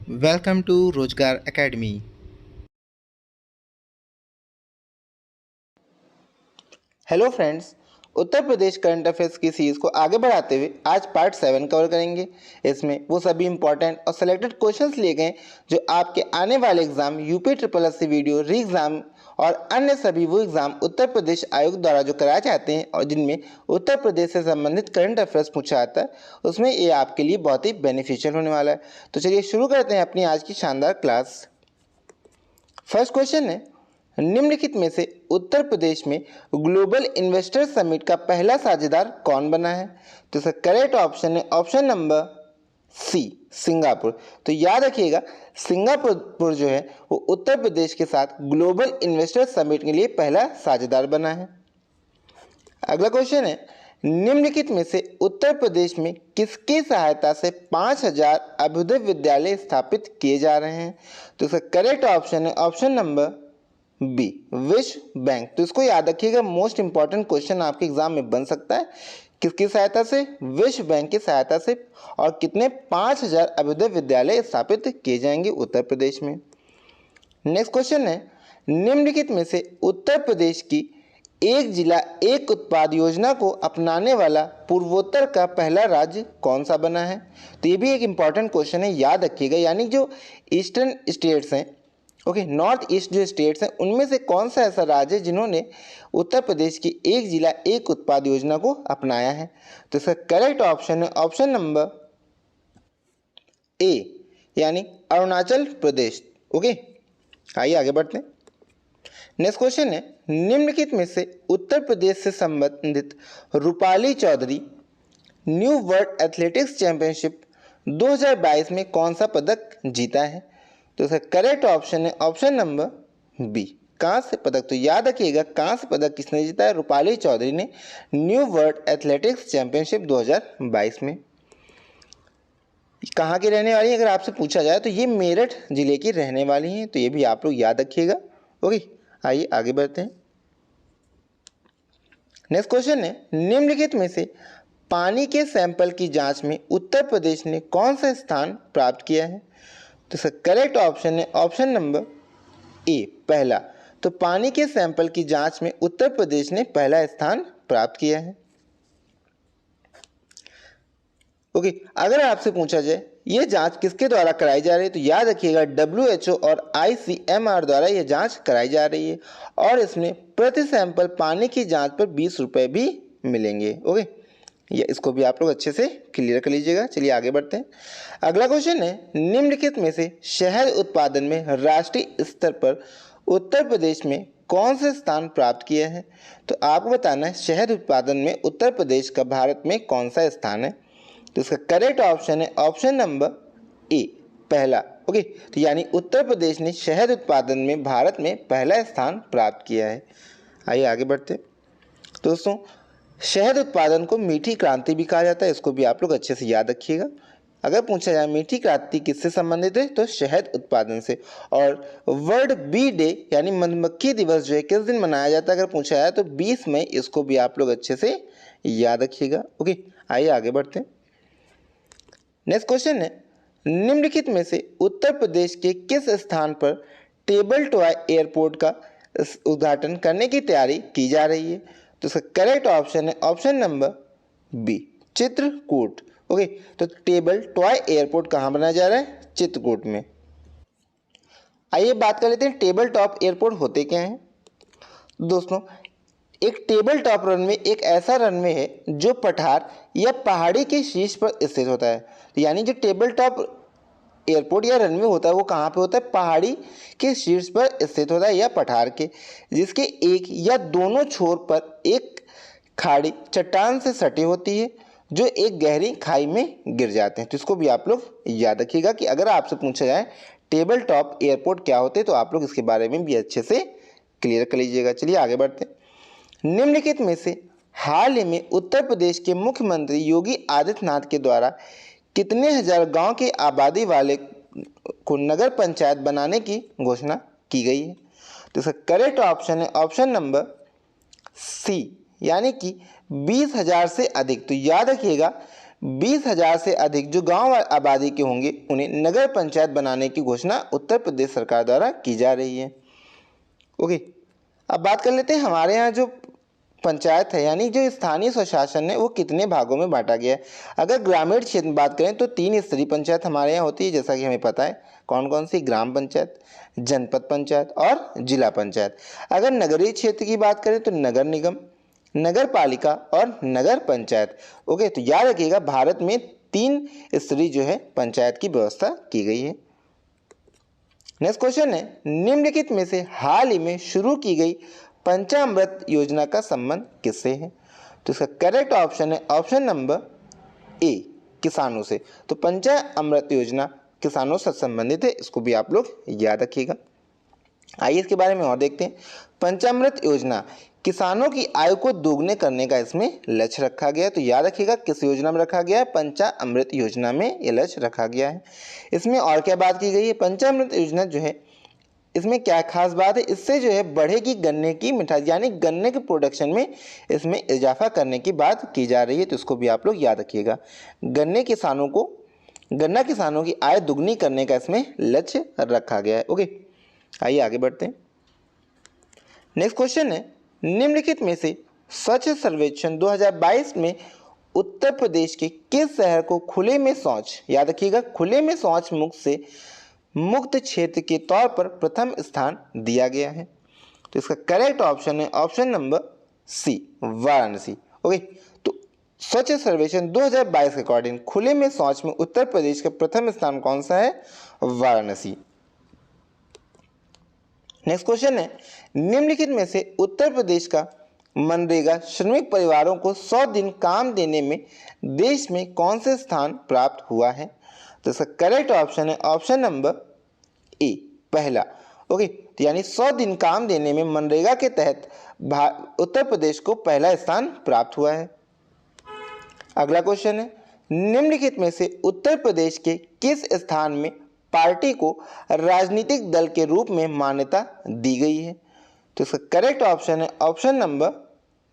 Welcome to Rozgar Academy. Hello friends, Uttar Pradesh current affairs की series को आगे बढ़ाते हुए आज पार्ट 7 कवर करेंगे। इसमें वो सभी इंपॉर्टेंट और सिलेक्टेड क्वेश्चंस लिए गए जो आपके आने वाले exam UP triple S C video re exam और अन्य सभी वो एग्जाम उत्तर प्रदेश आयोग द्वारा जो कराए जाते हैं और जिनमें उत्तर प्रदेश से संबंधित करंट अफेयर्स पूछा जाता है, उसमें ये आपके लिए बहुत ही बेनिफिशियल होने वाला है। तो चलिए शुरू करते हैं अपनी आज की शानदार क्लास। फर्स्ट क्वेश्चन है, निम्नलिखित में से उत्तर प्रदेश में ग्लोबल इन्वेस्टर समिट का पहला साझेदार कौन बना है? तो इसका करेक्ट ऑप्शन है ऑप्शन नंबर सी, सिंगापुर। तो याद रखिएगा, सिंगापुर जो है वो उत्तर प्रदेश के साथ ग्लोबल इन्वेस्टर समिट के लिए पहला साझेदार बना है। अगला क्वेश्चन है, निम्नलिखित में से उत्तर प्रदेश में किसकी सहायता से 5000 अभ्युदय विद्यालय स्थापित किए जा रहे हैं? तो इसका करेक्ट ऑप्शन है ऑप्शन नंबर बी, विश्व बैंक। तो इसको याद रखिएगा, मोस्ट इंपॉर्टेंट क्वेश्चन आपके एग्जाम में बन सकता है। किसकी सहायता से? विश्व बैंक की सहायता से। और कितने? 5000 अभ्युदय विद्यालय स्थापित किए जाएंगे उत्तर प्रदेश में। नेक्स्ट क्वेश्चन है, निम्नलिखित में से उत्तर प्रदेश की एक जिला एक उत्पाद योजना को अपनाने वाला पूर्वोत्तर का पहला राज्य कौन सा बना है? तो ये भी एक इंपॉर्टेंट क्वेश्चन है, याद रखिएगा। यानी जो ईस्टर्न स्टेट्स हैं, ओके, नॉर्थ ईस्ट जो स्टेट्स हैं, उनमें से कौन सा ऐसा राज्य है जिन्होंने उत्तर प्रदेश की एक जिला एक उत्पाद योजना को अपनाया है? तो इसका करेक्ट ऑप्शन है ऑप्शन नंबर ए, यानी अरुणाचल प्रदेश। ओके, आइए आगे बढ़ते हैं। नेक्स्ट क्वेश्चन है, निम्नलिखित में से उत्तर प्रदेश से संबंधित Rupali Chaudhary new world athletics championship 2022 में कौन सा पदक जीता है? तो इसका करेक्ट ऑप्शन है ऑप्शन नंबर बी, कांस्य पदक। तो याद रखिएगा, कांस्य पदक किसने जीता है? रूपाली चौधरी ने न्यू वर्ल्ड एथलेटिक्स चैंपियनशिप 2022 में। कहाँ की रहने वाली है अगर आपसे पूछा जाए तो ये मेरठ जिले की रहने वाली हैं, तो ये भी आप लोग याद रखिएगा। ओके, आइए आगे बढ़ते हैं। नेक्स्ट क्वेश्चन है, निम्नलिखित में से पानी के सैंपल की जांच में उत्तर प्रदेश ने कौन सा स्थान प्राप्त किया है? तो इसका करेक्ट ऑप्शन है ऑप्शन नंबर ए, पहला। तो पानी के सैंपल की जांच में उत्तर प्रदेश ने पहला स्थान प्राप्त किया है। ओके, अगर आपसे पूछा जाए ये जांच किसके द्वारा कराई जा रही है, तो याद रखिएगा WHO और ICMR द्वारा यह जांच कराई जा रही है और इसमें प्रति सैंपल पानी की जांच पर 20 रुपये भी मिलेंगे। ओके, ये इसको भी आप लोग अच्छे से क्लियर कर लीजिएगा। चलिए आगे बढ़ते हैं। अगला क्वेश्चन है, निम्नलिखित में से शहद उत्पादन में राष्ट्रीय स्तर पर उत्तर प्रदेश में कौन से स्थान प्राप्त किया है? तो आपको बताना है शहद उत्पादन में उत्तर प्रदेश का भारत में कौन सा स्थान है? तो इसका करेक्ट ऑप्शन है ऑप्शन नंबर ए, पहला। ओके, तो यानी उत्तर प्रदेश ने शहद उत्पादन में भारत में पहला स्थान प्राप्त किया है। आइए आगे बढ़ते हैं। दोस्तों, शहद उत्पादन को मीठी क्रांति भी कहा जाता है, इसको भी आप लोग अच्छे से याद रखिएगा। अगर पूछा जाए मीठी क्रांति किससे संबंधित है, तो शहद उत्पादन से। और वर्ल्ड बी डे यानी मधुमक्खी दिवस जो है किस दिन मनाया जाता है, अगर पूछा जाए तो 20 मई। इसको भी आप लोग अच्छे से याद रखिएगा। ओके, आइए आगे बढ़ते हैं। नेक्स्ट क्वेश्चन है, निम्नलिखित में से उत्तर प्रदेश के किस स्थान पर टेबल टॉय एयरपोर्ट का उद्घाटन करने की तैयारी की जा रही है? तो इसका करेक्ट ऑप्शन है option number B, Chitrakoot. Okay, तो टेबल टॉय एयरपोर्ट कहाँ बनाया जा रहा है? चित्रकूट में। आइए बात कर लेते हैं टेबल टॉप एयरपोर्ट होते क्या हैं। दोस्तों, एक टेबल टॉप रनवे एक ऐसा रनवे है जो पठार या पहाड़ी के शीर्ष पर स्थित होता है। यानी जो टेबल टॉप एयरपोर्ट या रनवे होता है वो कहाँ पे होता है? पहाड़ी के शीर्ष पर स्थित होता है या पठार के, जिसके एक या दोनों छोर पर एक खाड़ी चट्टान से सटी होती है जो एक गहरी खाई में गिर जाते हैं। तो इसको भी आप लोग याद रखिएगा कि अगर आपसे पूछा जाए टेबल टॉप एयरपोर्ट क्या होते हैं तो आप लोग इसके बारे में भी अच्छे से क्लियर कर लीजिएगा। चलिए आगे बढ़ते हैं। निम्नलिखित में से हाल ही में उत्तर प्रदेश के मुख्यमंत्री योगी आदित्यनाथ के द्वारा कितने हजार गांव की आबादी वाले को नगर पंचायत बनाने की घोषणा की गई है? तो इसका करेक्ट ऑप्शन है ऑप्शन नंबर सी, यानी कि 20,000 से अधिक। तो याद रखिएगा, 20,000 से अधिक जो गांव आबादी के होंगे उन्हें नगर पंचायत बनाने की घोषणा उत्तर प्रदेश सरकार द्वारा की जा रही है। ओके, अब बात कर लेते हैं हमारे यहाँ जो पंचायत है यानी जो स्थानीय स्वशासन है वो कितने भागों में बांटा गया है। अगर ग्रामीण क्षेत्र में बात करें तो 3 स्तरीय पंचायत हमारे यहाँ होती है, जैसा कि हमें पता है। कौन कौन सी? ग्राम पंचायत, जनपद पंचायत और जिला पंचायत। अगर नगरीय क्षेत्र की बात करें तो नगर निगम, नगर पालिका और नगर पंचायत। ओके, तो याद रखिएगा भारत में 3 स्तरीय जो है पंचायत की व्यवस्था की गई है। नेक्स्ट क्वेश्चन है, निम्नलिखित में से हाल ही में शुरू की गई पंचामृत योजना का संबंध किससे है? तो इसका करेक्ट ऑप्शन है ऑप्शन नंबर ए, किसानों से। तो पंचामृत योजना किसानों से संबंधित है, इसको भी आप लोग याद रखिएगा। आइए इसके बारे में और देखते हैं। पंचामृत योजना किसानों की आय को दोगुने करने का इसमें लक्ष्य रखा गया है। तो याद रखिएगा किस योजना में रखा गया है? पंचामृत योजना में यह लक्ष्य रखा गया है। इसमें और क्या बात की गई है? पंचामृत योजना जो है इसमें क्या खास बात है? इससे जो है बढ़ेगी गन्ने की मिठाई, यानी गन्ने के प्रोडक्शन में इसमें इजाफा करने की बात की जा रही है। तो इसको भी आप लोग याद रखिएगा। गन्ना किसानों की आय दुगनी करने का इसमें लक्ष्य रखा गया है। ओके, आइए आगे बढ़ते हैं। नेक्स्ट क्वेश्चन है, निम्नलिखित में से स्वच्छ सर्वेक्षण 2022 में उत्तर प्रदेश के किस शहर को खुले में शौच, याद रखिएगा खुले में शौच मुक्त क्षेत्र के तौर पर प्रथम स्थान दिया गया है? तो इसका करेक्ट ऑप्शन है option number C, Varanasi. Okay, तो स्वच्छ सर्वेक्षण 2022 के अकॉर्डिंग खुले में शौच में उत्तर प्रदेश का प्रथम स्थान कौन सा है? वाराणसी। नेक्स्ट क्वेश्चन है, निम्नलिखित में से उत्तर प्रदेश का मनरेगा श्रमिक परिवारों को 100 दिन काम देने में देश में कौन से स्थान प्राप्त हुआ है? तो इसका करेक्ट ऑप्शन है ऑप्शन नंबर ए, पहला। ओके, तो यानी 100 दिन काम देने में मनरेगा के तहत उत्तर प्रदेश को पहला स्थान प्राप्त हुआ है। अगला क्वेश्चन है, निम्नलिखित में से उत्तर प्रदेश के किस स्थान में पार्टी को राजनीतिक दल के रूप में मान्यता दी गई है? तो इसका करेक्ट ऑप्शन है ऑप्शन नंबर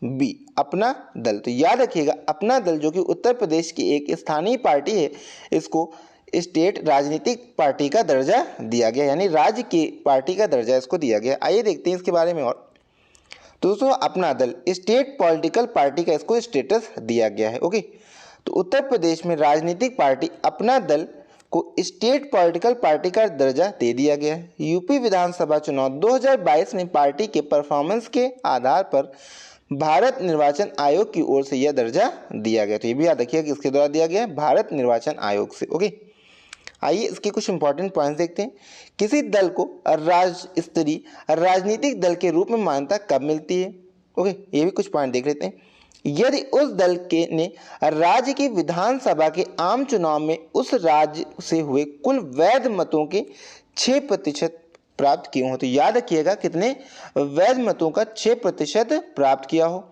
बी, अपना दल। तो याद रखिएगा अपना दल जो कि उत्तर प्रदेश की एक स्थानीय पार्टी है, इसको स्टेट राजनीतिक पार्टी का दर्जा दिया गया, यानी राज्य की पार्टी का दर्जा इसको दिया गया। आइए देखते हैं इसके बारे में और। दोस्तों, अपना दल स्टेट पॉलिटिकल पार्टी का इसको स्टेटस दिया गया है। ओके, तो उत्तर प्रदेश में राजनीतिक पार्टी अपना दल को स्टेट पॉलिटिकल पार्टी का दर्जा दे दिया गया है। यूपी विधानसभा चुनाव 2022 में पार्टी के परफॉर्मेंस के आधार पर भारत निर्वाचन आयोग की ओर से यह दर्जा दिया गया। तो ये भी याद रखिए कि इसके द्वारा दिया गया है भारत निर्वाचन आयोग से। ओके, आइए इसके कुछ इंपॉर्टेंट पॉइंट्स देखते हैं। किसी दल को राज्य स्तरीय राजनीतिक दल के रूप में मान्यता कब मिलती है? ओके, ये भी कुछ पॉइंट देख लेते हैं। यदि उस दल के ने राज्य की विधानसभा के आम चुनाव में उस राज्य से हुए कुल वैध मतों के 6% प्राप्त किए हों। तो याद रखिएगा कितने वैध मतों का 6% प्राप्त किया हो,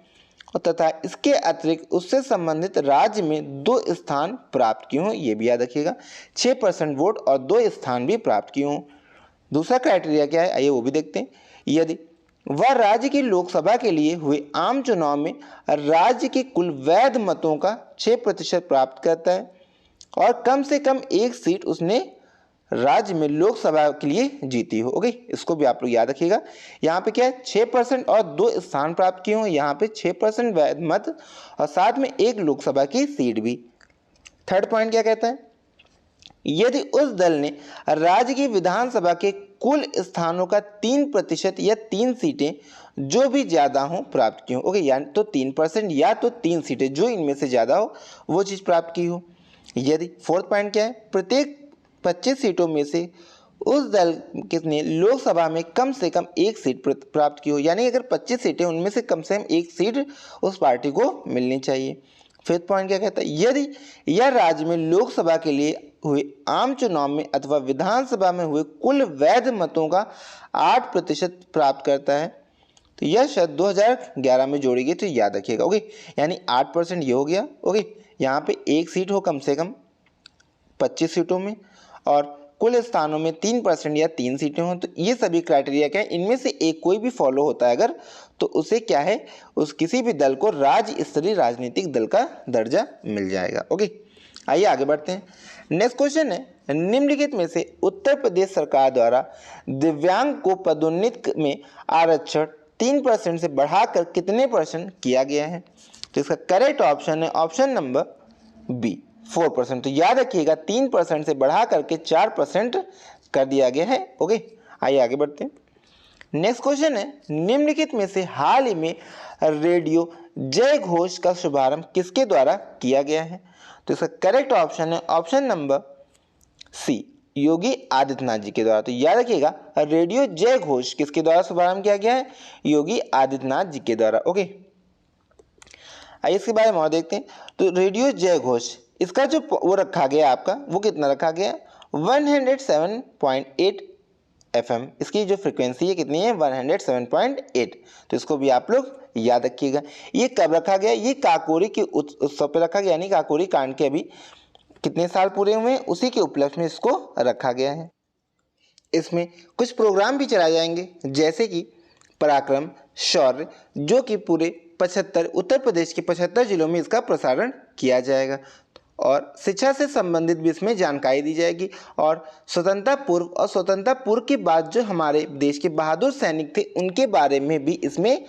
और तथा इसके अतिरिक्त उससे संबंधित राज्य में 2 स्थान प्राप्त किए हों। ये भी याद रखिएगा 6% वोट और 2 स्थान भी प्राप्त किए हों। दूसरा क्राइटेरिया क्या है, आइए वो भी देखते हैं। यदि वह राज्य की लोकसभा के लिए हुए आम चुनाव में राज्य के कुल वैध मतों का 6% प्राप्त करता है और कम से कम 1 सीट उसने राज्य में लोकसभा के लिए जीती हो। ओके, इसको भी आप लोग याद रखिएगा। यहाँ पे क्या है 6% और 2 स्थान प्राप्त किए हो, यहाँ पे 6% वैध मत और साथ में 1 लोकसभा की सीट भी। थर्ड पॉइंट क्या कहता है, यदि उस दल ने राज्य की विधानसभा के कुल स्थानों का 3% या 3 सीटें जो भी ज्यादा हो प्राप्त की हो। ओके, यानी तो 3% या तो 3 सीटें जो इनमें से ज्यादा हो वो चीज प्राप्त की हो। यदि फोर्थ पॉइंट क्या है, प्रत्येक 25 सीटों में से उस दल किसने लोकसभा में कम से कम 1 सीट प्राप्त की हो, यानी अगर 25 सीटें उनमें से कम 1 सीट उस पार्टी को मिलनी चाहिए। फिफ्थ पॉइंट क्या कहता है, यदि यह राज्य में लोकसभा के लिए हुए आम चुनाव में अथवा विधानसभा में हुए कुल वैध मतों का 8% प्राप्त करता है। तो यह शर्त 2011 में जोड़ी गई, तो याद रखिएगा। ओके, यानी 8% ये हो गया। ओके, यहाँ पे 1 सीट हो कम से कम 25 सीटों में और कुल स्थानों में 3% या 3 सीटें हों। तो ये सभी क्राइटेरिया क्या है, इनमें से एक कोई भी फॉलो होता है अगर, तो उसे क्या है, उस किसी भी दल को राज्य स्तरीय राजनीतिक दल का दर्जा मिल जाएगा। ओके, आइए आगे बढ़ते हैं। नेक्स्ट क्वेश्चन है, निम्नलिखित में से उत्तर प्रदेश सरकार द्वारा दिव्यांग को पदोन्नति में आरक्षण 3% से बढ़ाकर कितने % किया गया है? तो इसका करेक्ट ऑप्शन है ऑप्शन नंबर बी 4%। तो याद रखिएगा 3% से बढ़ा करके 4% कर दिया गया है। ओके, आइए आगे बढ़ते हैं। नेक्स्ट क्वेश्चन है, निम्नलिखित में से हाल ही में रेडियो जय घोष का शुभारंभ किसके द्वारा किया गया है? तो इसका करेक्ट ऑप्शन है ऑप्शन नंबर सी योगी आदित्यनाथ जी के द्वारा। तो याद रखिएगा रेडियो जय घोष किसके द्वारा शुभारंभ किया गया है? योगी आदित्यनाथ जी के द्वारा। ओके, आइए इसके बारे में और देखते हैं। तो रेडियो जय घोष इसका जो वो रखा गया आपका, वो कितना रखा गया? 107.8 FM। इसकी जो फ्रिक्वेंसी है कितनी है? 107.8। तो इसको भी आप लोग याद रखिएगा। ये कब रखा गया? ये काकोरी के उत्सव पे रखा गया, यानी काकोरी कांड के अभी कितने साल पूरे हुए हैं उसी के उपलक्ष्य में इसको रखा गया है। इसमें कुछ प्रोग्राम भी चलाए जाएंगे, जैसे कि पराक्रम शौर्य, जो कि पूरे 75 उत्तर प्रदेश के 75 जिलों में इसका प्रसारण किया जाएगा, और शिक्षा से संबंधित भी इसमें जानकारी दी जाएगी। और स्वतंत्रता पूर्व और स्वतंत्रता पूर्व के बाद जो हमारे देश के बहादुर सैनिक थे उनके बारे में भी इसमें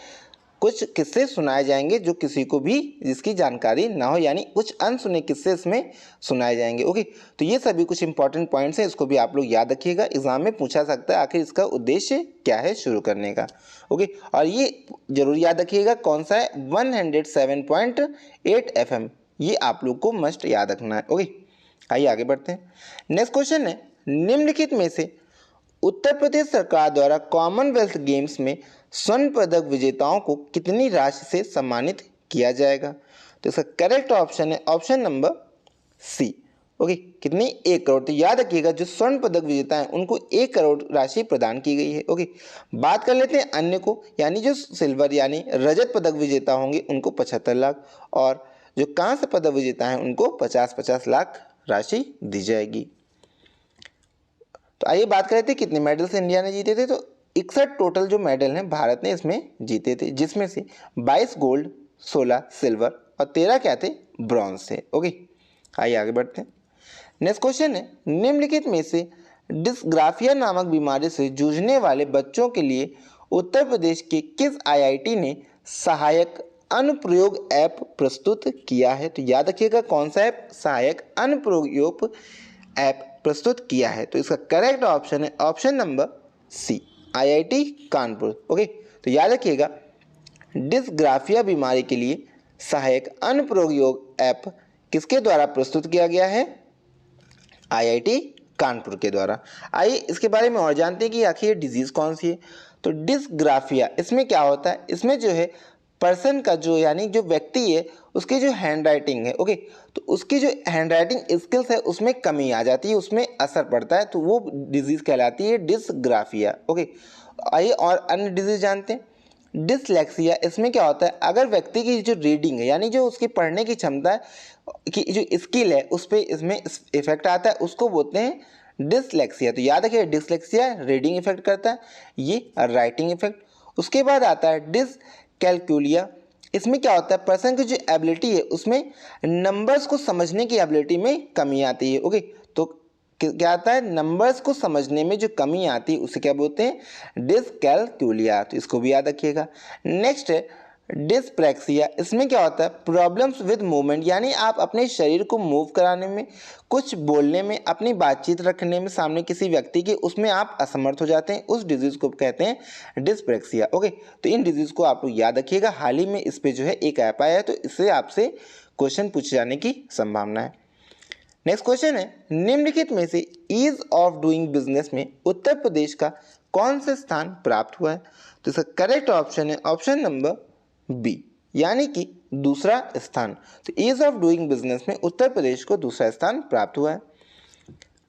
कुछ किस्से सुनाए जाएंगे, जो किसी को भी जिसकी जानकारी ना हो, यानी कुछ अनसुने किस्से इसमें सुनाए जाएंगे। ओके, तो ये सभी कुछ इंपॉर्टेंट पॉइंट्स हैं, इसको भी आप लोग याद रखिएगा। एग्जाम में पूछा सकता है आखिर इसका उद्देश्य क्या है शुरू करने का। ओके, और ये जरूर याद रखिएगा कौन सा है? 107.8 FM। ये आप लोग को मस्ट याद रखना है। ओके, आइए आगे बढ़ते हैं। नेक्स्ट क्वेश्चन है, निम्नलिखित में से उत्तर प्रदेश सरकार द्वारा कॉमनवेल्थ गेम्स में स्वर्ण पदक विजेताओं को कितनी राशि से सम्मानित किया जाएगा? तो इसका करेक्ट ऑप्शन है ऑप्शन नंबर सी। ओके, कितनी? 1 करोड़। तो याद रखिएगा जो स्वर्ण पदक विजेता हैं उनको 1 करोड़ राशि प्रदान की गई है। ओके, बात कर लेते हैं अन्य को, यानी जो सिल्वर यानी रजत पदक विजेता होंगे उनको 75 लाख, और जो कांस्य पदक विजेता हैं उनको 50-50 लाख राशि दी जाएगी। तो आइए बात कर लेते हैं कितने मेडल्स इंडिया ने जीते थे। तो 61 टोटल जो मेडल हैं भारत ने इसमें जीते थे, जिसमें से 22 गोल्ड, 16 सिल्वर और 13 क्या थे? ब्रॉन्ज थे। ओके, आइए आगे बढ़ते हैं। नेक्स्ट क्वेश्चन है, निम्नलिखित में से डिस्ग्राफिया नामक बीमारी से जूझने वाले बच्चों के लिए उत्तर प्रदेश के किस IIT ने सहायक अनुप्रयोग ऐप प्रस्तुत किया है? तो याद रखिएगा कौन सा ऐप? सहायक अनुप्रयोग ऐप प्रस्तुत किया है। तो इसका करेक्ट ऑप्शन है option number C IIT Kanpur. Okay, तो याद रखिएगा डिस्ग्राफिया बीमारी के लिए सहायक अनुप्रयोग ऐप किसके द्वारा प्रस्तुत किया गया है? IIT कानपुर के द्वारा। आइए इसके बारे में और जानते हैं कि आखिर ये डिजीज कौन सी है। तो डिस्ग्राफिया इसमें क्या होता है? इसमें जो है पर्सन का जो यानी जो व्यक्ति है उसकी जो हैंड राइटिंग है, ओके, तो उसकी जो हैंड राइटिंग स्किल्स है उसमें कमी आ जाती है, उसमें असर पड़ता है, तो वो डिजीज कहलाती है डिस्ग्राफिया। ओके, आइए और अन्य डिजीज जानते हैं। डिसलेक्सिया, इसमें क्या होता है? अगर व्यक्ति की जो रीडिंग है यानी जो उसकी पढ़ने की क्षमता है की जो स्किल है उस पर इसमें इफेक्ट आता है, उसको बोलते हैं डिसलेक्सिया। तो याद रखिए डिसलेक्सिया रीडिंग इफेक्ट करता है, ये राइटिंग इफेक्ट। उसके बाद आता है डिसकैलकुलिया, इसमें क्या होता है? पर्सन की जो एबिलिटी है उसमें नंबर्स को समझने की एबिलिटी में कमी आती है। ओके, तो क्या आता है? नंबर्स को समझने में जो कमी आती है उसे क्या बोलते हैं? डिसकैलकुलिया। तो इसको भी याद रखिएगा। नेक्स्ट है डिस्प्रैक्सिया, इसमें क्या होता है? प्रॉब्लम्स विद मूवमेंट, यानी आप अपने शरीर को मूव कराने में, कुछ बोलने में, अपनी बातचीत रखने में सामने किसी व्यक्ति के, उसमें आप असमर्थ हो जाते हैं, उस डिजीज को कहते हैं डिस्प्रैक्सिया। ओके, तो इन डिजीज को आप लोग याद रखिएगा। हाल ही में इस पे जो है एक ऐप आया है, तो इससे आपसे क्वेश्चन पूछे जाने की संभावना है। नेक्स्ट क्वेश्चन है, निम्नलिखित में से ईज ऑफ डूइंग बिजनेस में उत्तर प्रदेश का कौन सा स्थान प्राप्त हुआ है? तो इसका करेक्ट ऑप्शन है ऑप्शन नंबर बी, यानी कि दूसरा स्थान। तो ईज ऑफ डूइंग बिजनेस में उत्तर प्रदेश को दूसरा स्थान प्राप्त हुआ है।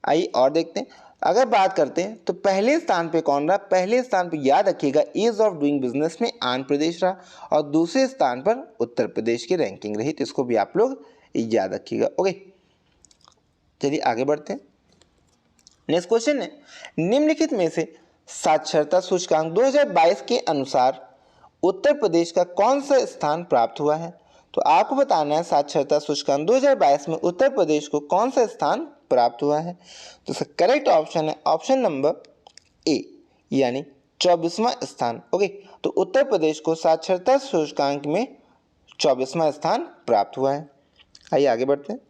आइए और देखते हैं। अगर बात करते हैं तो पहले स्थान पे कौन रहा? पहले स्थान पे याद रखिएगा ईज ऑफ डूइंग बिजनेस में आंध्र प्रदेश रहा, और दूसरे स्थान पर उत्तर प्रदेश की रैंकिंग रही। तो इसको भी आप लोग याद रखिएगा। ओके, चलिए आगे बढ़ते हैं। नेक्स्ट क्वेश्चन है, निम्नलिखित में से साक्षरता सूचकांक 2022 के अनुसार उत्तर प्रदेश का कौन सा स्थान प्राप्त हुआ है? तो आपको बताना है साक्षरता सूचकांक 2022 में उत्तर प्रदेश को कौन सा स्थान प्राप्त हुआ है। तो इसका करेक्ट ऑप्शन है ऑप्शन नंबर ए, यानी 24वां स्थान। ओके, तो उत्तर प्रदेश को साक्षरता सूचकांक में 24वां स्थान प्राप्त हुआ है। आइए आगे बढ़ते हैं।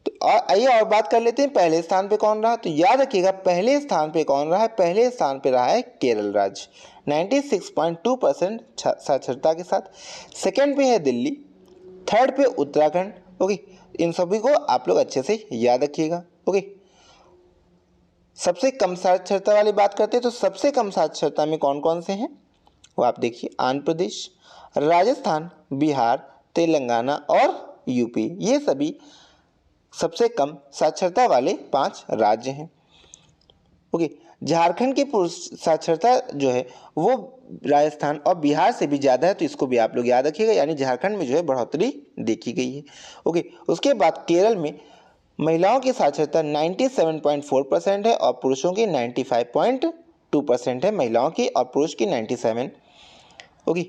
तो आइए और बात कर लेते हैं पहले स्थान पे कौन रहा। तो याद रखिएगा पहले स्थान पे कौन रहा है, पहले स्थान पे रहा है केरल राज्य 96.2% साक्षरता के साथ। सेकंड पे है दिल्ली, थर्ड पे उत्तराखंड। ओके, इन सभी को आप लोग अच्छे से याद रखिएगा। ओके, सबसे कम साक्षरता वाली बात करते हैं तो सबसे कम साक्षरता में कौन कौन से हैं वो आप देखिए, आंध्र प्रदेश, राजस्थान, बिहार, तेलंगाना और यूपी, ये सभी सबसे कम साक्षरता वाले 5 राज्य हैं। ओके, झारखंड की पुरुष साक्षरता जो है वो राजस्थान और बिहार से भी ज़्यादा है, तो इसको भी आप लोग याद रखिएगा, यानी झारखंड में जो है बढ़ोतरी देखी गई है। ओके, उसके बाद केरल में महिलाओं की साक्षरता 97.4% है और पुरुषों की 95.2% है, महिलाओं की और पुरुष की 97। ओके,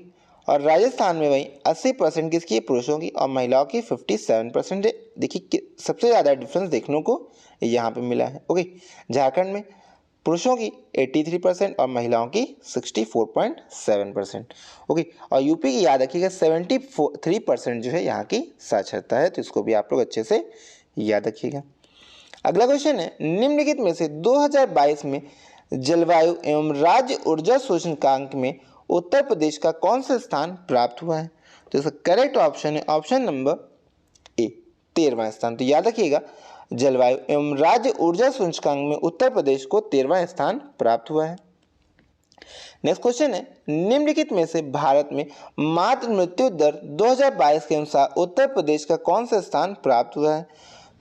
और राजस्थान में वही 80% किसकी है, पुरुषों की, और महिलाओं की 57% है। देखिए सबसे ज़्यादा डिफरेंस देखने को यहाँ पे मिला है। ओके, झारखंड में पुरुषों की 83% और महिलाओं की 64.7%। ओके, और यूपी की याद रखिएगा 73% जो है यहाँ की साक्षरता है, तो इसको भी आप लोग अच्छे से याद रखिएगा। अगला क्वेश्चन है, निम्नलिखित में से 2022 में जलवायु एवं राज्य ऊर्जा सूचकांक में उत्तर प्रदेश का कौन सा स्थान प्राप्त हुआ है। तो इसका करेक्ट ऑप्शन है ऑप्शन नंबर ए, 13वां स्थान। तो याद रखिएगा जलवायु एवं राज्य ऊर्जा सूचकांक में उत्तर प्रदेश को 13वां स्थान प्राप्त हुआ है। नेक्स्ट क्वेश्चन है, निम्नलिखित में से भारत में मातृ मृत्यु दर 2022 के अनुसार उत्तर प्रदेश का कौन सा स्थान प्राप्त हुआ है।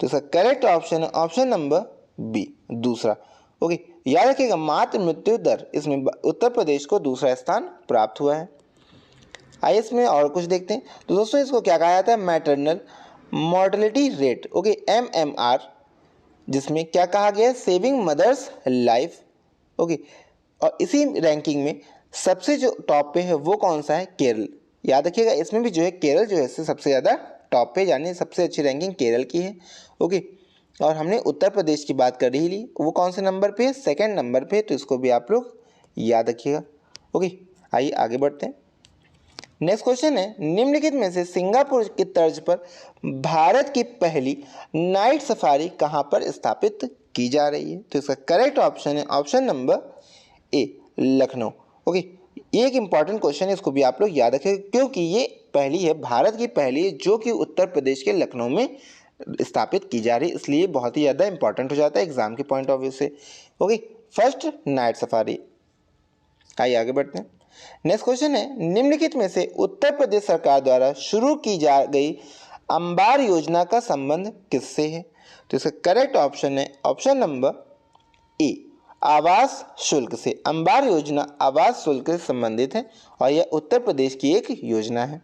तो इसका करेक्ट ऑप्शन है ऑप्शन नंबर बी, दूसरा। ओके, याद रखिएगा मातृ मृत्यु दर, इसमें उत्तर प्रदेश को दूसरा स्थान प्राप्त हुआ है। आइए इसमें और कुछ देखते हैं। तो दोस्तों इसको क्या कहा जाता है, maternal mortality rate. Okay, MMR, जिसमें क्या कहा गया है, सेविंग मदर्स लाइफ। ओके, और इसी रैंकिंग में सबसे जो टॉप पे है वो कौन सा है, केरल। याद रखिएगा इसमें भी जो है केरल जो है सबसे ज़्यादा टॉप पे, यानी सबसे अच्छी रैंकिंग केरल की है। ओके, और हमने उत्तर प्रदेश की बात कर ही ली, वो कौन से नंबर पे है, सेकंड नंबर पे, तो इसको भी आप लोग याद रखिएगा। ओके, आइए आगे बढ़ते हैं। नेक्स्ट क्वेश्चन है, निम्नलिखित में से सिंगापुर की तर्ज पर भारत की पहली नाइट सफारी कहाँ पर स्थापित की जा रही है। तो इसका करेक्ट ऑप्शन है option number A, Lucknow. Okay, ये एक इंपॉर्टेंट क्वेश्चन है, इसको भी आप लोग याद रखें क्योंकि ये पहली है, भारत की पहली है जो कि उत्तर प्रदेश के लखनऊ में स्थापित की जा रही है, इसलिए बहुत ही ज़्यादा इंपॉर्टेंट हो जाता है एग्जाम के पॉइंट ऑफ व्यू से। Okay, first night safari. आइए आगे बढ़ते हैं। नेक्स्ट क्वेश्चन है, निम्नलिखित में से उत्तर प्रदेश सरकार द्वारा शुरू की जा गई अंबार योजना का संबंध किससे है। तो इसका करेक्ट ऑप्शन है ऑप्शन नंबर ए, आवास शुल्क से। अंबार योजना आवास शुल्क से संबंधित है और यह उत्तर प्रदेश की एक योजना है।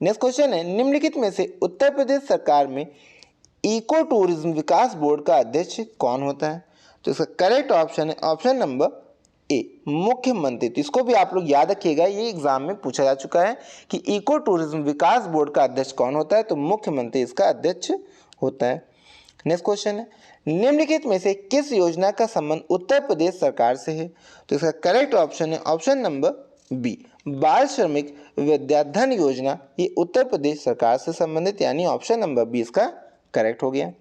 नेक्स्ट क्वेश्चन है, निम्नलिखित में से उत्तर प्रदेश सरकार में इको टूरिज्म विकास बोर्ड का अध्यक्ष कौन होता है। तो इसका करेक्ट ऑप्शन है ऑप्शन नंबर ए, मुख्यमंत्री। तो इसको भी आप लोग याद रखिएगा, ये एग्जाम में पूछा जा चुका है कि इको टूरिज्म विकास बोर्ड का अध्यक्ष कौन होता है, तो मुख्यमंत्री इसका अध्यक्ष होता है। नेक्स्ट क्वेश्चन है, निम्नलिखित में से किस योजना का संबंध उत्तर प्रदेश सरकार से है। तो इसका करेक्ट ऑप्शन है ऑप्शन नंबर बी, बाल श्रमिक विद्याधन योजना, ये उत्तर प्रदेश सरकार से संबंधित, यानी ऑप्शन नंबर बी इसका करेक्ट हो गया।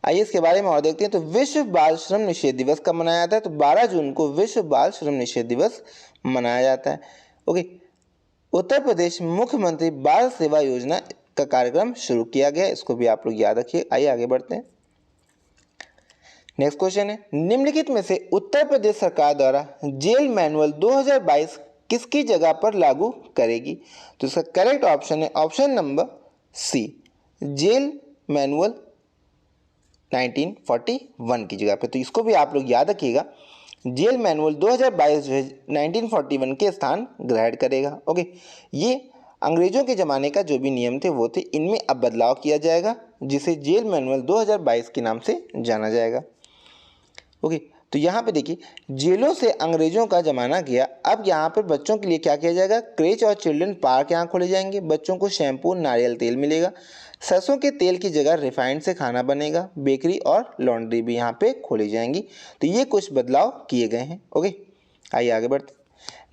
आइए इसके बारे में और देखते हैं। तो विश्व बाल श्रम निषेध दिवस कब मनाया जाता है। तो 12 जून को विश्व बाल श्रम निषेध दिवस मनाया जाता है। ओके, उत्तर प्रदेश मुख्यमंत्री बाल सेवा योजना का कार्यक्रम शुरू किया गया, इसको भी आप लोग याद रखिए। आइए आगे बढ़ते हैं। नेक्स्ट क्वेश्चन है, निम्नलिखित में से उत्तर प्रदेश सरकार द्वारा जेल मैनुअल 2022 किसकी जगह पर लागू करेगी। तो इसका करेक्ट ऑप्शन है option number C, jail manual 1941 की जगह पे। तो इसको भी आप लोग याद रखिएगा, जेल मैनुअल 2022 जो है 1941 के स्थान ग्रहण करेगा। ओके, ये अंग्रेजों के ज़माने का जो भी नियम थे वो थे, इनमें अब बदलाव किया जाएगा जिसे जेल मैनुअल 2022 के नाम से जाना जाएगा। ओके, तो यहाँ पे देखिए, जेलों से अंग्रेजों का जमाना गया। अब यहाँ पर बच्चों के लिए क्या किया जाएगा, क्रेच और चिल्ड्रन पार्क यहाँ खोले जाएंगे। बच्चों को शैम्पू, नारियल तेल मिलेगा। सरसों के तेल की जगह रिफाइंड से खाना बनेगा। बेकरी और लॉन्ड्री भी यहाँ पे खोली जाएंगी। तो ये कुछ बदलाव किए गए हैं। ओके, आइए आगे बढ़ते।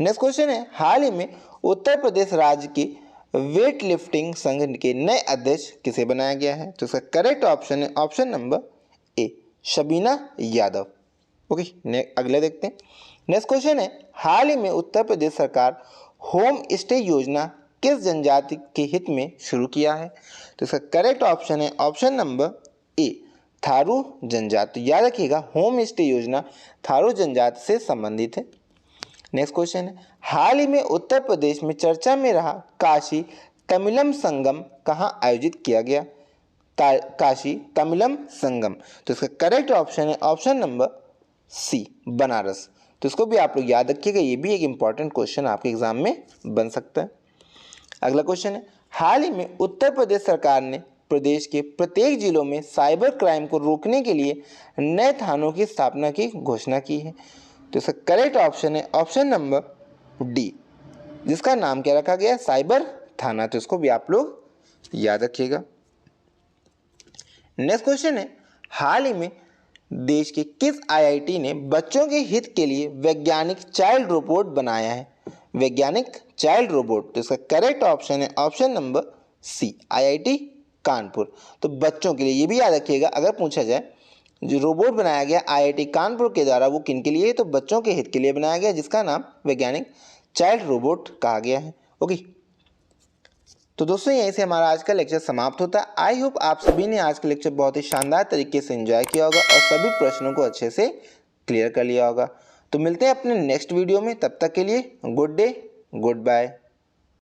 नेक्स्ट क्वेश्चन है, हाल ही में उत्तर प्रदेश राज्य के वेट लिफ्टिंग संघ के नए अध्यक्ष किसे बनाया गया है? तो इसका करेक्ट ऑप्शन है option number A, Shabina Yadav. Okay, अगले देखते हैं। नेक्स्ट क्वेश्चन है, हाल ही में उत्तर प्रदेश सरकार होम स्टे योजना किस जनजाति के हित में शुरू किया है? तो इसका करेक्ट ऑप्शन है ऑप्शन नंबर ए, थारू जनजाति। याद रखिएगा, होम स्टे योजना थारू जनजाति से संबंधित है। नेक्स्ट क्वेश्चन है, हाल ही में उत्तर प्रदेश में चर्चा में रहा काशी तमिलम संगम कहाँ आयोजित किया गया? काशी तमिलम संगम। तो इसका करेक्ट ऑप्शन है ऑप्शन नंबर सी, बनारस। तो इसको भी आप लोग याद रखिएगा, ये भी एक इंपॉर्टेंट क्वेश्चन आपके एग्जाम में बन सकता है। अगला क्वेश्चन है, हाल ही में उत्तर प्रदेश सरकार ने प्रदेश के प्रत्येक जिलों में साइबर क्राइम को रोकने के लिए नए थानों की स्थापना की घोषणा की है। तो इसका करेक्ट ऑप्शन है ऑप्शन नंबर डी, जिसका नाम क्या रखा गया, साइबर थाना। तो इसको भी आप लोग याद रखिएगा। नेक्स्ट क्वेश्चन है, हाल ही में देश के किस आईआईटी ने बच्चों के हित के लिए वैज्ञानिक चाइल्ड रोबोट बनाया है? वैज्ञानिक चाइल्ड रोबोट। तो इसका करेक्ट ऑप्शन है option number C, IIT Kanpur. तो बच्चों के लिए ये भी याद रखिएगा, अगर पूछा जाए जो रोबोट बनाया गया आईआईटी कानपुर के द्वारा वो किन के लिए? तो बच्चों के हित के लिए बनाया गया, जिसका नाम वैज्ञानिक चाइल्ड रोबोट कहा गया है। ओके, तो दोस्तों यहीं से हमारा आज का लेक्चर समाप्त होता है। आई होप आप सभी ने आज का लेक्चर बहुत ही शानदार तरीके से एंजॉय किया होगा और सभी प्रश्नों को अच्छे से क्लियर कर लिया होगा। तो मिलते हैं अपने नेक्स्ट वीडियो में, तब तक के लिए गुड डे, गुड बाय।